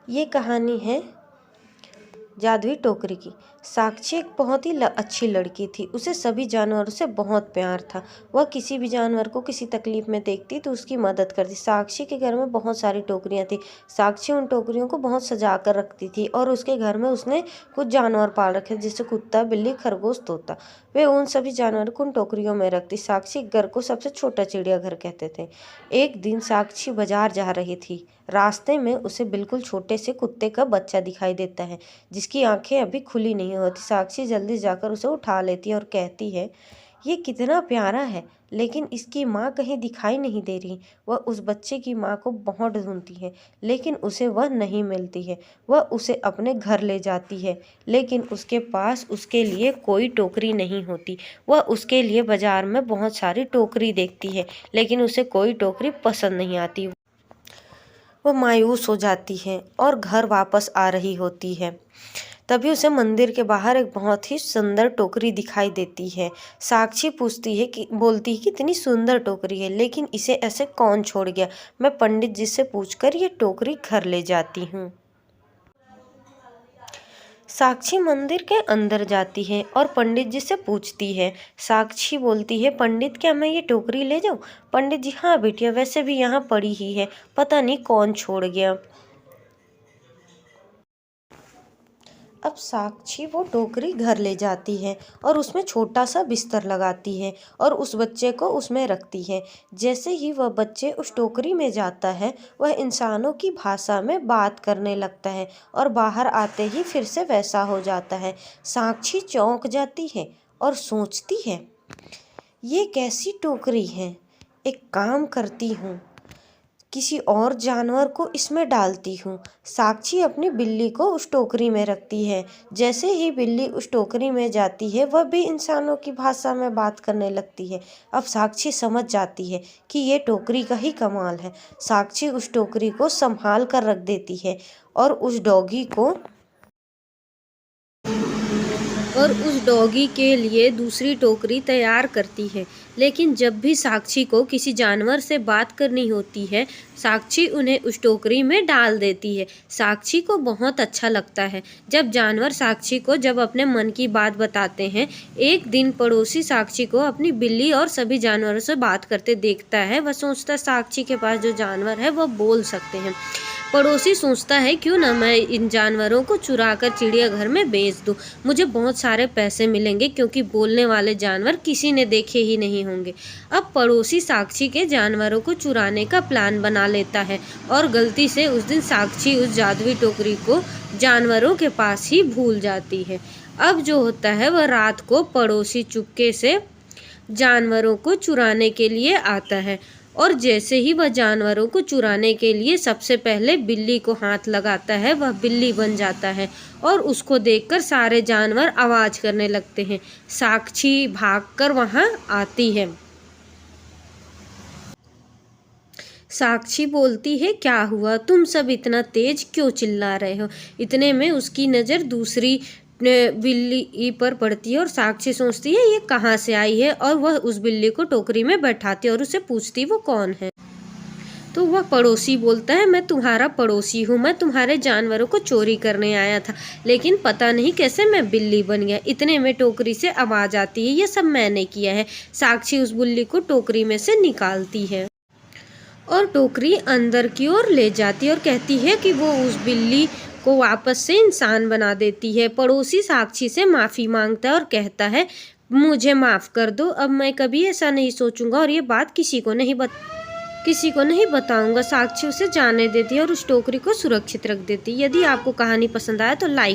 ये कहानी है जादुई टोकरी की। साक्षी एक बहुत ही अच्छी लड़की थी। उसे सभी जानवरों से बहुत प्यार था। वह किसी भी जानवर को किसी तकलीफ में देखती तो उसकी मदद करती। साक्षी के घर में बहुत सारी टोकरियां थी। साक्षी उन टोकरियों को बहुत सजा कर रखती थी और उसके घर में उसने कुछ जानवर पाल रखे जैसे कुत्ता, बिल्ली, खरगोश, तोता। वे उन सभी जानवरों को उन टोकरियों में रखती। साक्षी घर को सबसे छोटा चिड़ियाघर कहते थे। एक दिन साक्षी बाजार जा रही थी। रास्ते में उसे बिल्कुल छोटे से कुत्ते का बच्चा दिखाई देता है जिसकी आंखें अभी खुली नहीं होती। साक्षी जल्दी जाकर उसे उठा लेती है और कहती है, ये कितना प्यारा है, लेकिन इसकी माँ कहीं दिखाई नहीं दे रही। वह उस बच्चे की माँ को बहुत ढूंढती है लेकिन उसे वह नहीं मिलती है। वह उसे अपने घर ले जाती है लेकिन उसके पास उसके लिए कोई टोकरी नहीं होती। वह उसके लिए बाजार में बहुत सारी टोकरी देखती है लेकिन उसे कोई टोकरी पसंद नहीं आती। वह मायूस हो जाती है और घर वापस आ रही होती है। तभी उसे मंदिर के बाहर एक बहुत ही सुंदर टोकरी दिखाई देती है। साक्षी पूछती है कि बोलती है कि इतनी सुंदर टोकरी है लेकिन इसे ऐसे कौन छोड़ गया। मैं पंडित जी से पूछकर ये टोकरी घर ले जाती हूँ। साक्षी मंदिर के अंदर जाती है और पंडित जी से पूछती है। साक्षी बोलती है, पंडित क्या मैं ये टोकरी ले जाऊँ? पंडित जी, हाँ बेटिया, वैसे भी यहाँ पड़ी ही है, पता नहीं कौन छोड़ गया। अब साक्षी वो टोकरी घर ले जाती है और उसमें छोटा सा बिस्तर लगाती है और उस बच्चे को उसमें रखती है। जैसे ही वह बच्चे उस टोकरी में जाता है वह इंसानों की भाषा में बात करने लगता है और बाहर आते ही फिर से वैसा हो जाता है। साक्षी चौंक जाती है और सोचती है, ये कैसी टोकरी है। एक काम करती हूँ, किसी और जानवर को इसमें डालती हूँ। साक्षी अपनी बिल्ली को उस टोकरी में रखती है। जैसे ही बिल्ली उस टोकरी में जाती है वह भी इंसानों की भाषा में बात करने लगती है। अब साक्षी समझ जाती है कि ये टोकरी का ही कमाल है। साक्षी उस टोकरी को संभाल कर रख देती है और उस डॉगी के लिए दूसरी टोकरी तैयार करती है। लेकिन जब भी साक्षी को किसी जानवर से बात करनी होती है साक्षी उन्हें उस टोकरी में डाल देती है। साक्षी को बहुत अच्छा लगता है जब जानवर साक्षी को जब अपने मन की बात बताते हैं। एक दिन पड़ोसी साक्षी को अपनी बिल्ली और सभी जानवरों से बात करते देखता है। वह सोचता साक्षी के पास जो जानवर है वह बोल सकते हैं। पड़ोसी सोचता है क्यों ना मैं इन जानवरों को चुरा कर चिड़ियाघर में बेच दूं। मुझे बहुत सारे पैसे मिलेंगे क्योंकि बोलने वाले जानवर किसी ने देखे ही नहीं होंगे। अब पड़ोसी साक्षी के जानवरों को चुराने का प्लान बना लेता है और गलती से उस दिन साक्षी उस जादुई टोकरी को जानवरों के पास ही भूल जाती है। अब जो होता है वह रात को पड़ोसी चुपके से जानवरों को चुराने के लिए आता है और जैसे ही वह जानवरों को चुराने के लिए सबसे पहले बिल्ली को हाथ लगाता है वह बिल्ली बन जाता है और उसको देखकर सारे जानवर आवाज करने लगते हैं। साक्षी भागकर वहां आती है। साक्षी बोलती है, क्या हुआ, तुम सब इतना तेज क्यों चिल्ला रहे हो? इतने में उसकी नज़र दूसरी बिल्ली पर पड़ती है और साक्षी सोचती है ये कहाँ से आई है और वह उस बिल्ली को टोकरी में बैठाती है और उसे पूछती वो कौन है। तो वह पड़ोसी बोलता है, मैं तुम्हारा पड़ोसी हूँ, मैं तुम्हारे जानवरों को चोरी करने आया था लेकिन पता नहीं कैसे मैं बिल्ली बन गया। इतने में टोकरी से आवाज़ आती है, ये सब मैंने किया है। साक्षी उस बिल्ली को टोकरी में से निकालती है और टोकरी अंदर की ओर ले जाती है और कहती है कि वो उस बिल्ली को वापस से इंसान बना देती है। पड़ोसी साक्षी से माफ़ी मांगता है और कहता है, मुझे माफ़ कर दो, अब मैं कभी ऐसा नहीं सोचूंगा और ये बात किसी को नहीं बताऊंगा। साक्षी उसे जाने देती है और उस टोकरी को सुरक्षित रख देती है। यदि आपको कहानी पसंद आया तो लाइक